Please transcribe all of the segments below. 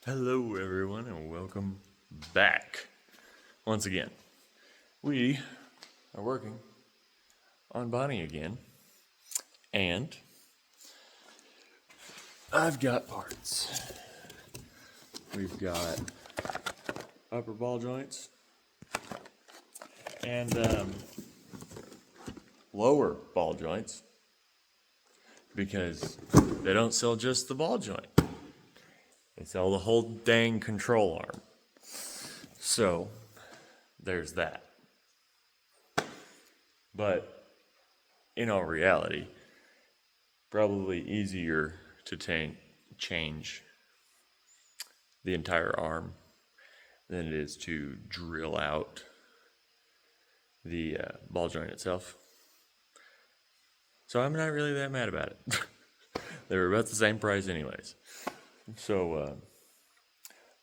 Hello everyone and welcome back. Once again, we are working on Bonnie again, and I've got parts. We've got upper ball joints and lower ball joints because they don't sell just the ball joint. They sell the whole dang control arm. So, there's that. But, in all reality, probably easier to change the entire arm than it is to drill out the ball joint itself. So I'm not really that mad about it. They were about the same price anyways. So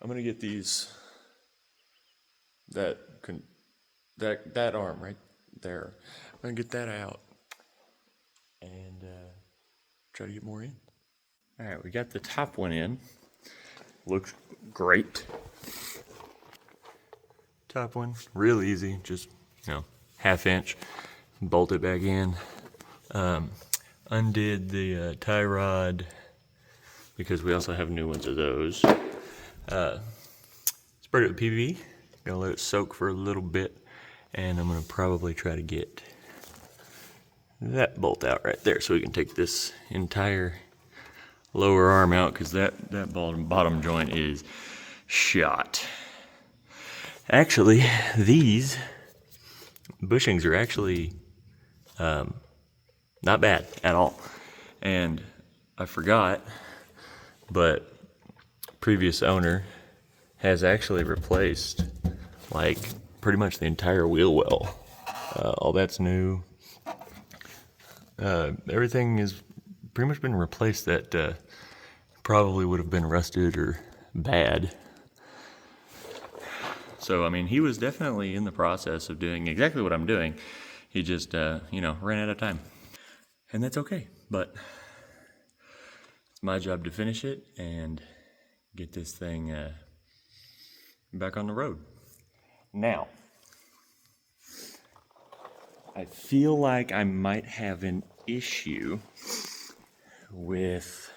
I'm gonna get these that arm right there. I'm gonna get that out and try to get more in. All right, we got the top one in. Looks great. Top one, real easy. Just ½ inch, bolt it back in. Undid the tie rod, because we also have new ones of those. Sprayed it with PVD. Gonna let it soak for a little bit, and I'm gonna probably try to get that bolt out right there so we can take this entire lower arm out, because that bottom joint is shot. Actually, these bushings are actually not bad at all. And I forgot, but previous owner has actually replaced like pretty much the entire wheel well. All that's new. Everything has pretty much been replaced that probably would have been rusted or bad. So I mean, he was definitely in the process of doing exactly what I'm doing. He just ran out of time, and that's okay. But it's my job to finish it and get this thing back on the road. Now, I feel like I might have an issue with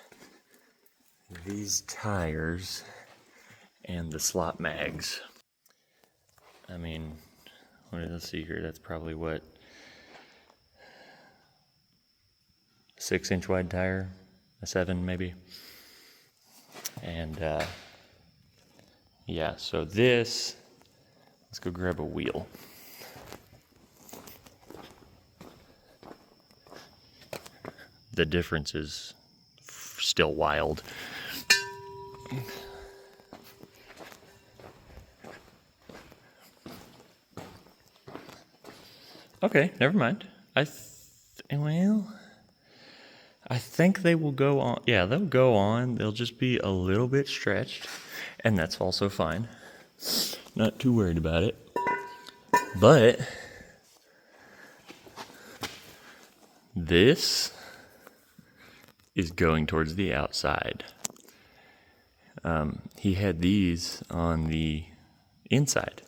these tires and the slot mags. I mean, let's see here, that's probably what, 6-inch wide tire, a 7 maybe. And yeah, so this, let's go grab a wheel. The difference is still wild. Okay, never mind. I think they will go on. Yeah, they'll go on. They'll just be a little bit stretched, and that's also fine. Not too worried about it. But this is going towards the outside. He had these on the inside,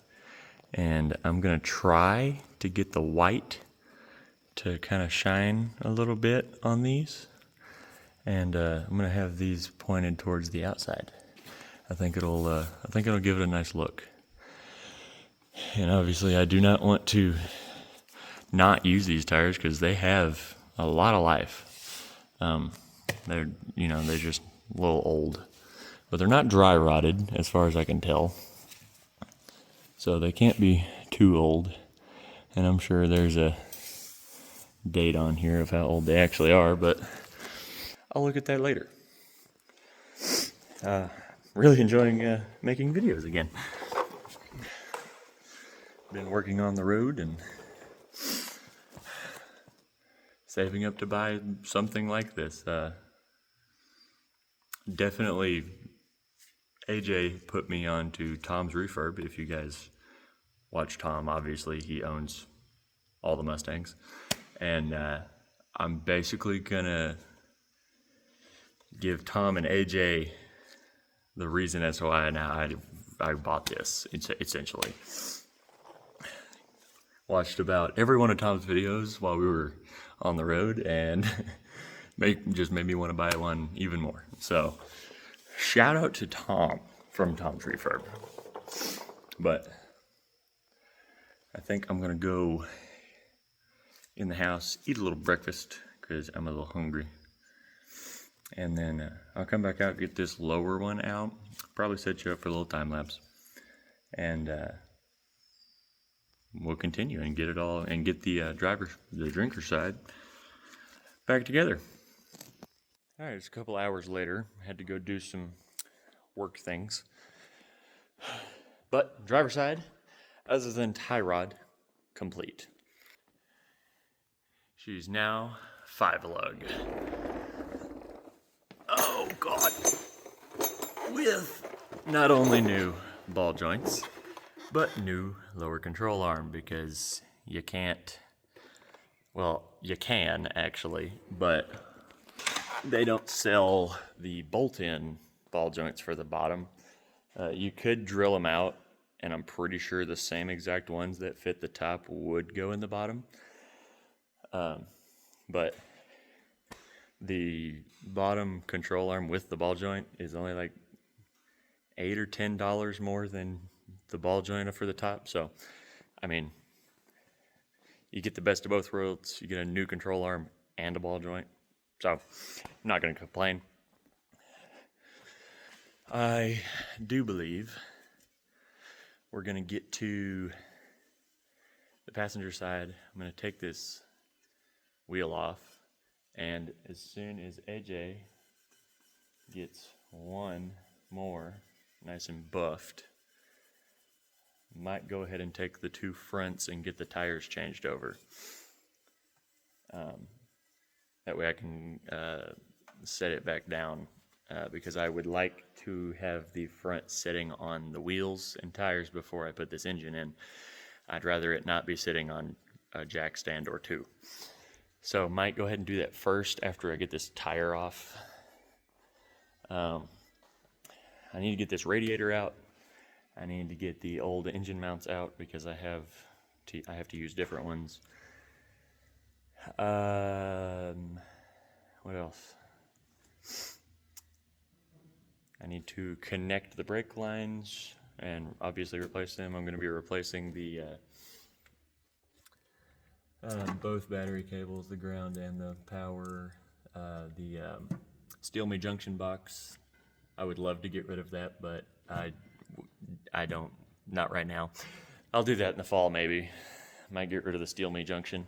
and I'm gonna try to get the white to kind of shine a little bit on these, and I'm gonna have these pointed towards the outside. I think it'll give it a nice look. And obviously, I do not want to not use these tires because they have a lot of life. They're just a little old, but they're not dry rotted as far as I can tell. So they can't be too old, and I'm sure there's a date on here of how old they actually are, but I'll look at that later. Really enjoying making videos again. Been working on the road and saving up to buy something like this. Definitely, AJ put me on to Tom's Refurb. If you guys watch Tom, obviously he owns all the Mustangs. And I'm basically gonna give Tom and AJ the reason as to why I bought this, essentially. Watched about every one of Tom's videos while we were on the road, and just made me want to buy one even more. So, shout out to Tom from Tom's Refurb. But I think I'm gonna go in the house, eat a little breakfast, because I'm a little hungry. And then I'll come back out, get this lower one out, probably set you up for a little time lapse. And we'll continue and get it all, and get the drinker side back together. All right, it's a couple hours later. I had to go do some work things. But driver side, other than tie rod, complete. She's now 5-lug. Oh God. With not only new ball joints, but new lower control arm, because you can't, well, you can actually, but they don't sell the bolt-in ball joints for the bottom. You could drill them out, and I'm pretty sure the same exact ones that fit the top would go in the bottom. But the bottom control arm with the ball joint is only like $8 or $10 more than the ball joint for the top. So, I mean, you get the best of both worlds. You get a new control arm and a ball joint. So, I'm not going to complain. I do believe we're going to get to the passenger side. I'm going to take this wheel off, and as soon as AJ gets one more nice and buffed, might go ahead and take the two fronts and get the tires changed over. That way I can set it back down, because I would like to have the front sitting on the wheels and tires before I put this engine in. I'd rather it not be sitting on a jack stand or two. So might go ahead and do that first after I get this tire off. I need to get this radiator out. I need to get the old engine mounts out, because I have to use different ones. What else? I need to connect the brake lines and obviously replace them. I'm going to be replacing the both battery cables, the ground and the power, the Steel Me junction box. I would love to get rid of that, but I don't, not right now. I'll do that in the fall maybe. Might get rid of the Steel Me junction.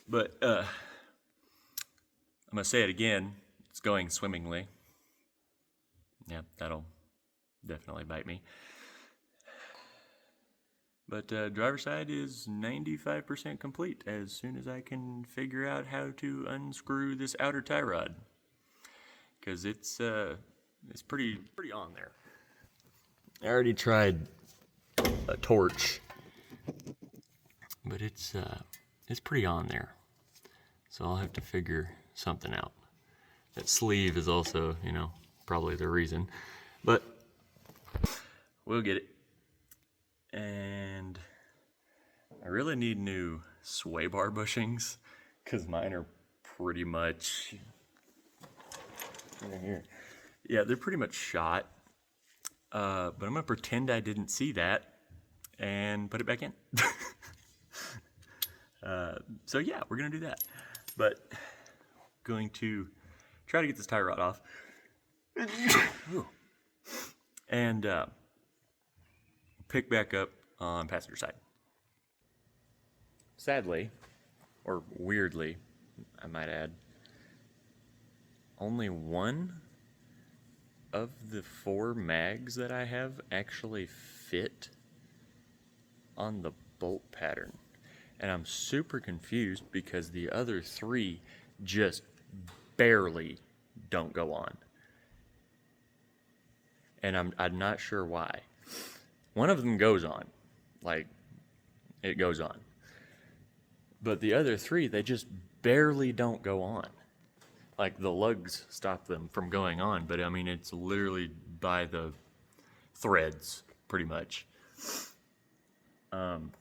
But I'm going to say it again, it's going swimmingly. Yeah, that'll definitely bite me. But driver's side is 95% complete as soon as I can figure out how to unscrew this outer tie rod. Because it's pretty on there. I already tried a torch, but it's pretty on there. So I'll have to figure something out. That sleeve is also, probably the reason. But we'll get it. And I really need new sway bar bushings, because mine are pretty much right here. Yeah, they're pretty much shot. But I'm going to pretend I didn't see that and put it back in. So yeah, we're going to do that. But going to try to get this tie rod off. And pick back up on passenger side. Sadly, or weirdly, I might add, only one of the 4 mags that I have actually fit on the bolt pattern. And I'm super confused because the other 3 just barely don't go on. And I'm not sure why. One of them goes on, like it goes on. But the other 3, they just barely don't go on. like the lugs stop them from going on, but I mean, it's literally by the threads, pretty much. And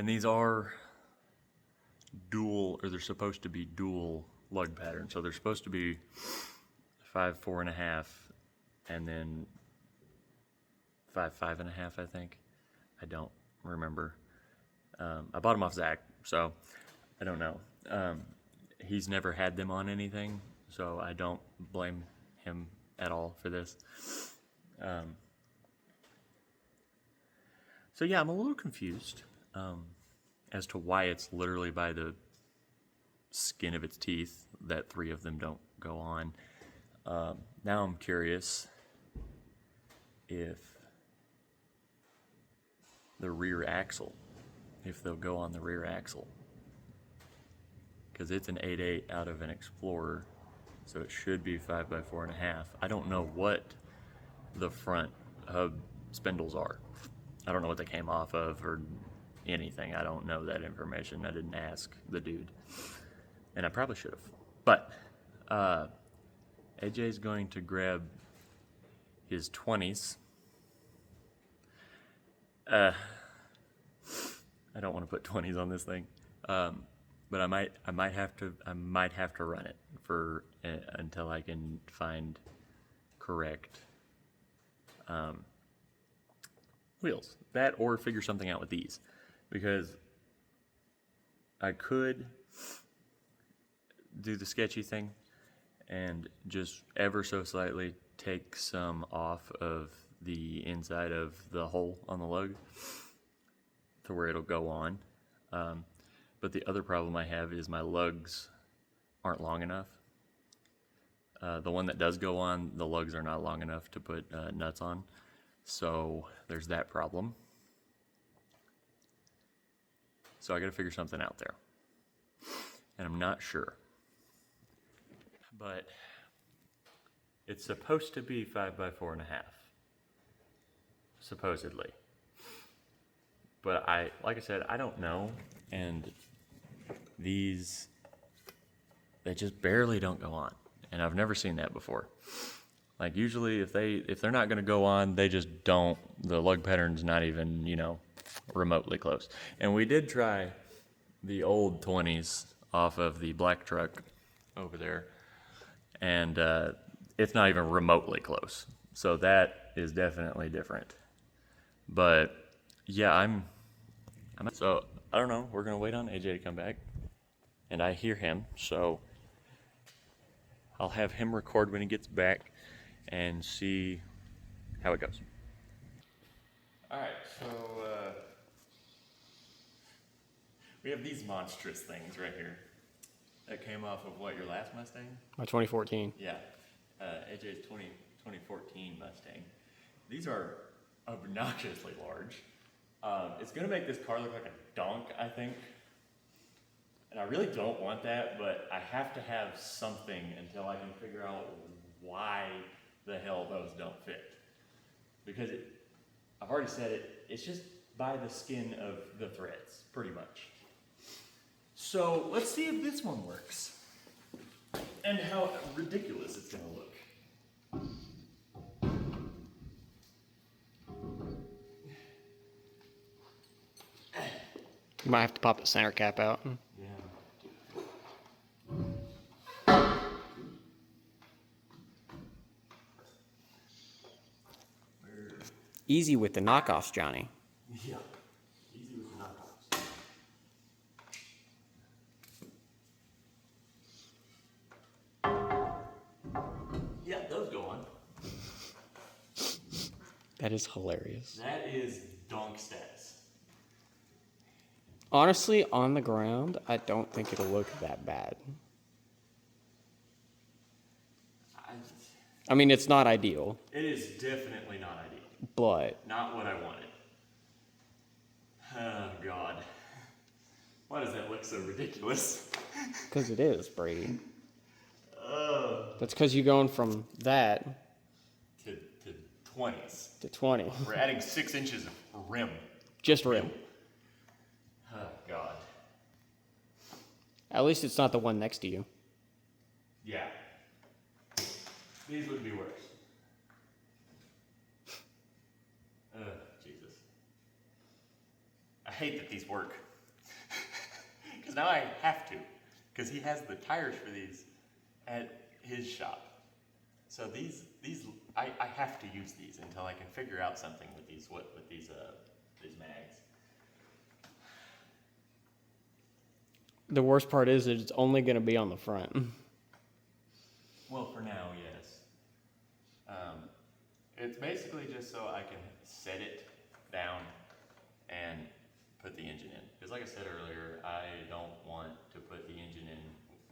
these are dual, or they're supposed to be dual lug patterns. So they're supposed to be 5, 4.5, and then 5, 5.5, I think. I don't remember. I bought them off Zach, so I don't know. He's never had them on anything, so I don't blame him at all for this. So yeah, I'm a little confused as to why it's literally by the skin of its teeth that 3 of them don't go on. Now I'm curious if the rear axle, if they'll go on the rear axle. Because it's an 8.8 out of an Explorer, so it should be 5 by 4.5. I don't know what the front hub spindles are. I don't know what they came off of or anything. I don't know that information. I didn't ask the dude, and I probably should have. But AJ's going to grab his 20s. I don't want to put 20s on this thing, but I might have to run it for until I can find correct wheels. That, or figure something out with these, because I could do the sketchy thing and just ever so slightly take some off of the inside of the hole on the lug to where it'll go on. But the other problem I have is my lugs aren't long enough. The one that does go on, the lugs are not long enough to put nuts on. So there's that problem. So I got to figure something out there. And I'm not sure. But it's supposed to be 5 by 4.5. Supposedly. But like I said, I don't know. And these, they just barely don't go on. And I've never seen that before. Like usually if they're not going to go on, they just don't. The lug pattern's not even, remotely close. And we did try the old 20s off of the black truck over there, and it's not even remotely close. So that is definitely different. But yeah, so I don't know. We're going to wait on AJ to come back, and I hear him, so I'll have him record when he gets back and see how it goes. All right, so we have these monstrous things right here that came off of what, your last Mustang? My 2014. Yeah, AJ's 2014 Mustang. These are obnoxiously large. It's gonna make this car look like a donk, I think. And I really don't want that, but I have to have something until I can figure out why the hell those don't fit. Because I've already said it, it's just by the skin of the threads, pretty much. So let's see if this one works. And how ridiculous it's gonna look. You might have to pop the center cap out. Yeah. Easy with the knockoffs, Johnny. Yeah. Easy with the knockoffs. Yeah, those go on. That is hilarious. That is donk status. Honestly, on the ground, I don't think it'll look that bad. I mean, it's not ideal. It is definitely not ideal. But Not what I wanted. Oh, God. Why does that look so ridiculous? because it is, Brady. That's because you're going from that To 20s. to 20. We're adding 6 inches of rim. Just rim. Oh, God. At least it's not the one next to you. Yeah. These would be worse. Jesus. I hate that these work. Because now I have to. Because he has the tires for these at his shop. So these I have to use these until I can figure out something with these mags. The worst part is that it's only going to be on the front. Well, for now, yes. It's basically just so I can set it down and put the engine in. Because like I said earlier, I don't want to put the engine in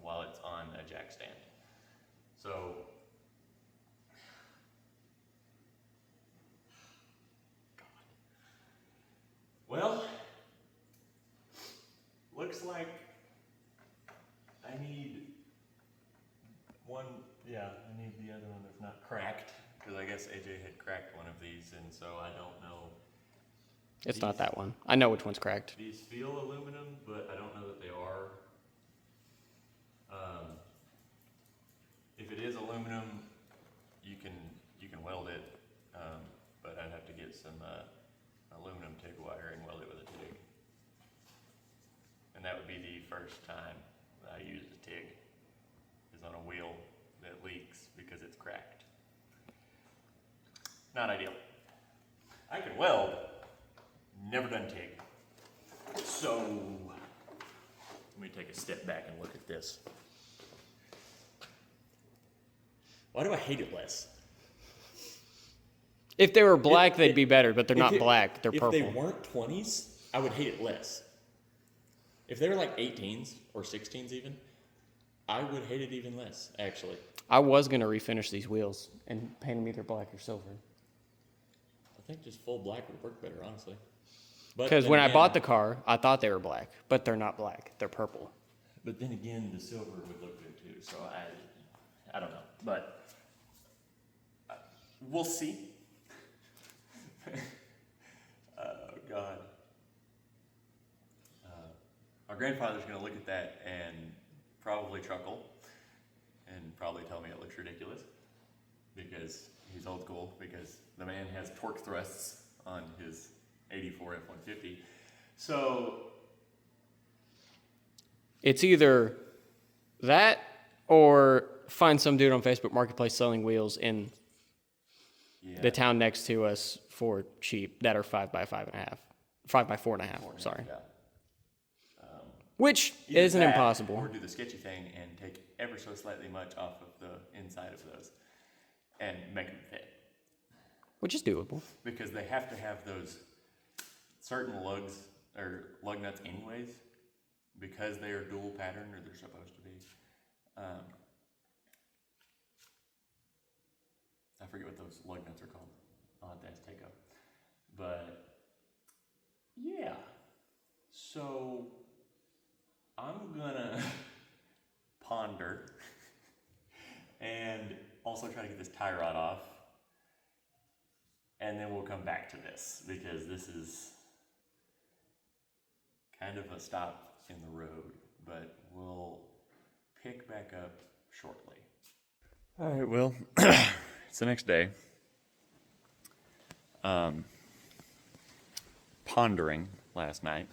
while it's on a jack stand. So, God. Well, looks like I need one, yeah, I need the other one that's not cracked. Because I guess AJ had cracked one of these, and so I don't know. It's not that one. I know which one's cracked. These feel aluminum, but I don't know that they are. If it is aluminum, you can weld it, but I'd have to get some aluminum TIG wire and weld it with a TIG. And that would be the first time that I use a TIG, is on a wheel that leaks because it's cracked. Not ideal. I can weld, never done TIG. So, let me take a step back and look at this. Why do I hate it less? If they were black, they'd be better, but they're not black. They're purple. If they weren't 20s, I would hate it less. If they were like 18s or 16s even, I would hate it even less, actually. I was going to refinish these wheels and paint them either black or silver. I think just full black would work better, honestly. Because when I bought the car, I thought they were black, but they're not black. They're purple. But then again, the silver would look good too, so I don't know. But we'll see. Oh, God. Our grandfather's going to look at that and probably chuckle and probably tell me it looks ridiculous because he's old school, because the man has torque thrusts on his 84 F-150. So it's either that or find some dude on Facebook Marketplace selling wheels in the town next to us for cheap that are 5x5.5, 5x4.5. Sorry. Yeah. Which Either isn't that, impossible. Or do the sketchy thing and take ever so slightly much off of the inside of those and make them fit. Which is doable. Because they have to have those certain lugs or lug nuts anyways, because they are dual pattern, or they're supposed to be. I forget what those lug nuts are called. I'll have to ask Takeo. But yeah, so I'm gonna ponder and also try to get this tie rod off, and then we'll come back to this, because this is kind of a stop in the road, but we'll pick back up shortly. All right, well, it's the next day. Pondering last night.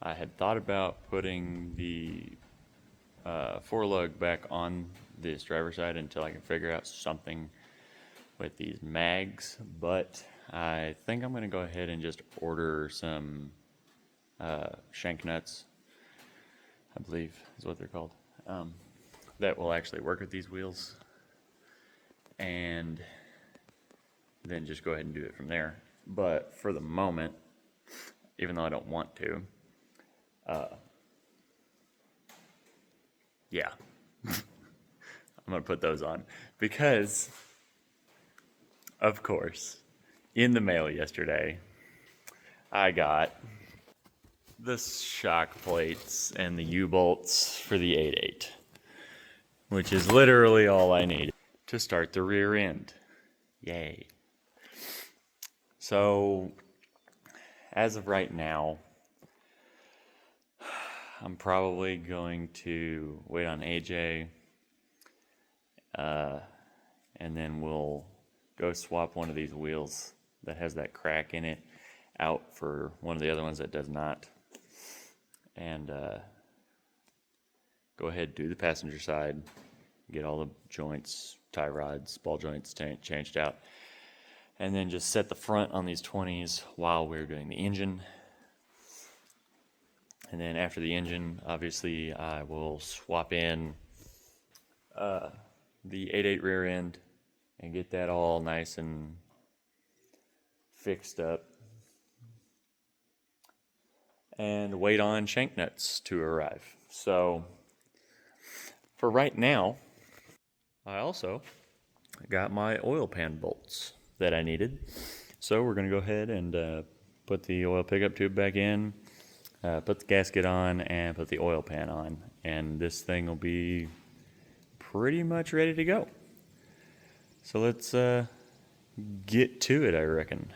I had thought about putting the four-lug back on this driver's side until I can figure out something with these mags, but I think I'm going to go ahead and just order some shank nuts, I believe is what they're called, that will actually work with these wheels, and then just go ahead and do it from there. But for the moment, even though I don't want to, yeah, I'm going to put those on, because, of course, in the mail yesterday, I got the shock plates and the U-bolts for the 8.8, which is literally all I need to start the rear end. Yay. So, as of right now, I'm probably going to wait on AJ, and then we'll go swap one of these wheels that has that crack in it out for one of the other ones that does not. And go ahead, do the passenger side, get all the joints, tie rods, ball joints changed out, and then just set the front on these 20s while we're doing the engine. And then after the engine, obviously, I will swap in the 8.8 rear end and get that all nice and fixed up. And wait on shank nuts to arrive. So for right now, I also got my oil pan bolts that I needed. So we're going to go ahead and put the oil pickup tube back in, put the gasket on, and put the oil pan on. And this thing will be pretty much ready to go. So let's get to it, I reckon.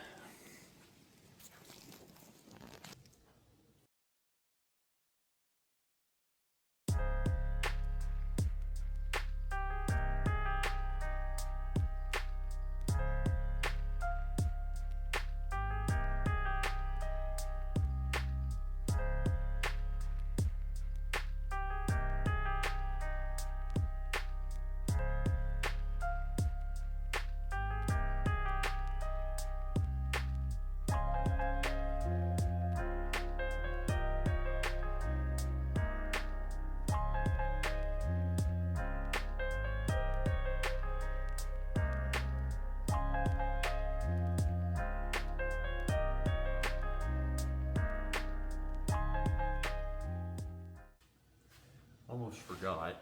Almost forgot.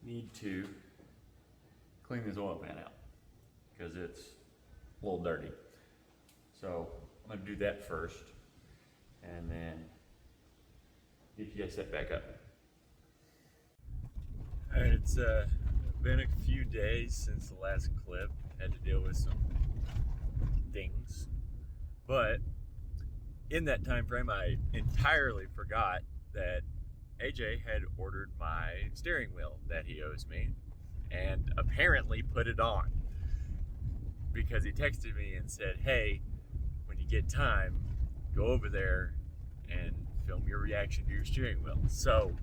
Need to clean this oil pan out because it's a little dirty. So I'm gonna do that first and then get you guys set back up. All right, it's been a few days since the last clip. Had to deal with some things, but in that time frame, I entirely forgot that AJ had ordered my steering wheel that he owes me, and apparently put it on because he texted me and said, "Hey, when you get time, go over there and film your reaction to your steering wheel." So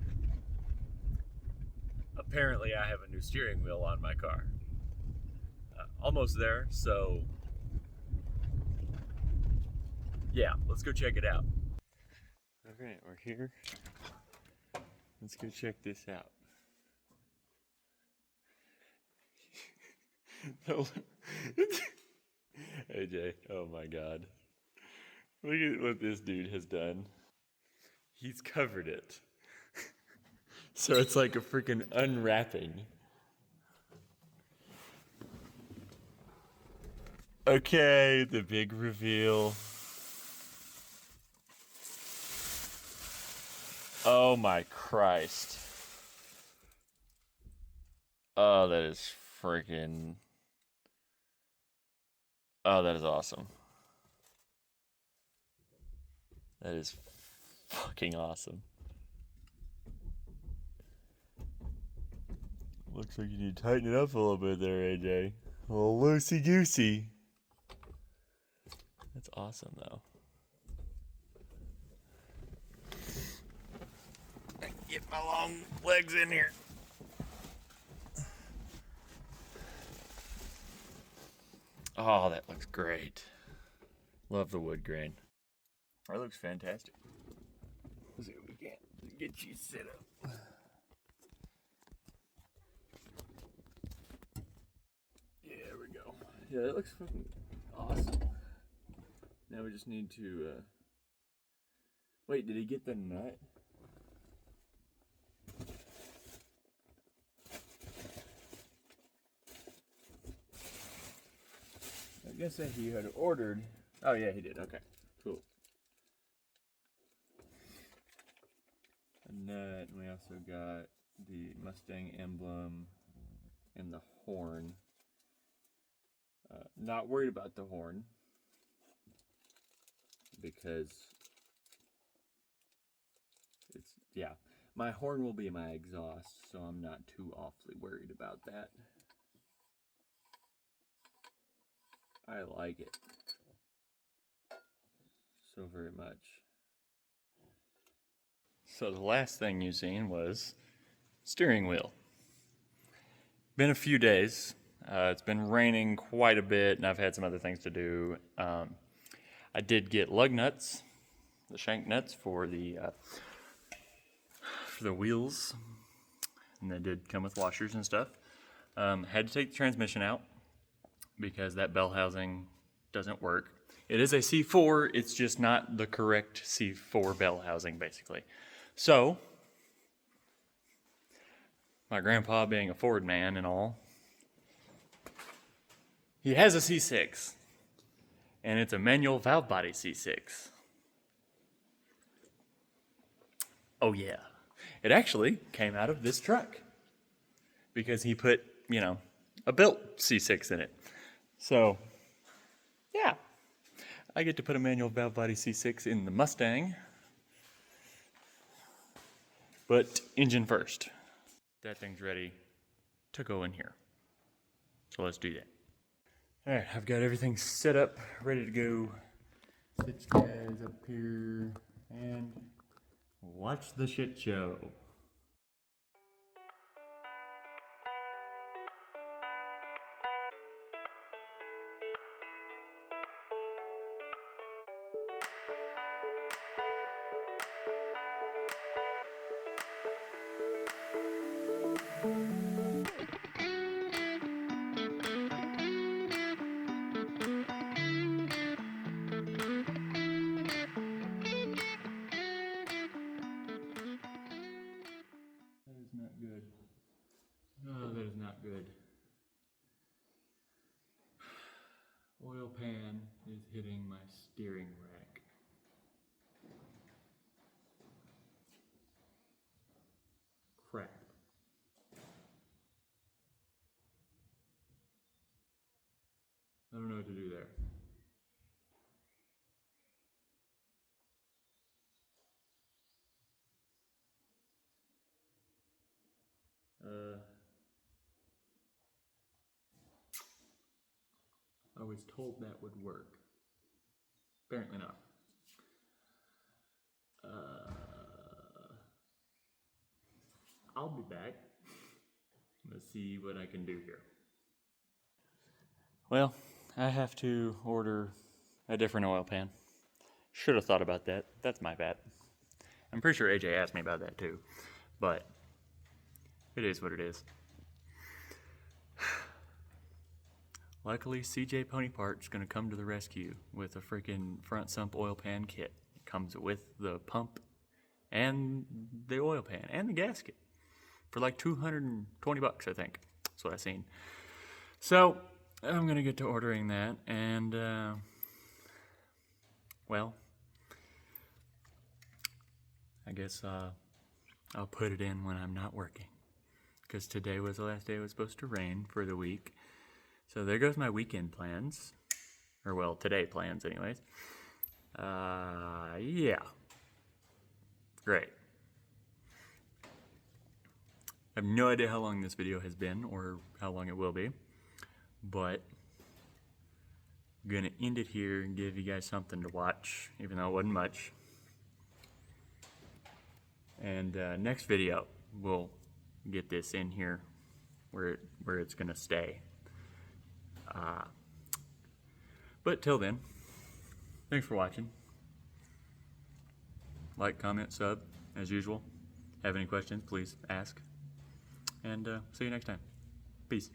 apparently I have a new steering wheel on my car. Almost there, so yeah, let's go check it out. Okay, we're here. Let's go check this out. AJ, oh my god. Look at what this dude has done. He's covered it. So it's like a freaking unwrapping. Okay, the big reveal. Oh my Christ. Oh, that is freaking. Oh, that is awesome. That is fucking awesome. Looks like you need to tighten it up a little bit there, AJ. A little loosey-goosey. That's awesome, though. I can get my long legs in here. Oh, that looks great. Love the wood grain. That looks fantastic. Let's see if we can get you set up. Yeah, there we go. Yeah, that looks fucking awesome. Now we just need to, wait, did he get the nut? I guess that he had ordered. Oh yeah, he did. Okay, cool. A nut, and we also got the Mustang emblem and the horn. Not worried about the horn because Yeah. My horn will be my exhaust, so I'm not too awfully worried about that. I like it so very much. So the last thing you seen was steering wheel. Been a few days. It's been raining quite a bit, and I've had some other things to do. I did get lug nuts, the shank nuts for the wheels, and they did come with washers and stuff. Had to take the transmission out because that bell housing doesn't work. It is a C4, it's just not the correct C4 bell housing, basically. So, my grandpa being a Ford man and all, he has a C6, and it's a manual valve body C6. Oh yeah, it actually came out of this truck because he put, a built C6 in it. So, yeah, I get to put a manual valve body C6 in the Mustang, but engine first. That thing's ready to go in here. So let's do that. All right, I've got everything set up, ready to go. Sit you guys up here and watch the shit show. That is not good. Oh, that is not good. Oil pan is hitting my steering rack. Crap. I don't know what to do there. I was told that would work. Apparently not. I'll be back. Let's see what I can do here. Well, I have to order a different oil pan. Should have thought about that. That's my bad. I'm pretty sure AJ asked me about that too, but it is what it is. Luckily, CJ Pony Parts gonna come to the rescue with a freaking front sump oil pan kit. It comes with the pump and the oil pan and the gasket for like $220, I think. That's what I seen. So I'm gonna get to ordering that, and well, I guess I'll put it in when I'm not working, because today was the last day it was supposed to rain for the week. So there goes my weekend plans, or well, today plans anyways. Yeah, great. I have no idea how long this video has been or how long it will be, but I'm gonna end it here and give you guys something to watch, even though it wasn't much. And next video, we'll get this in here where it's gonna stay. But till then, thanks for watching. Like, comment, sub, as usual. Have any questions, please ask. And see you next time. Peace.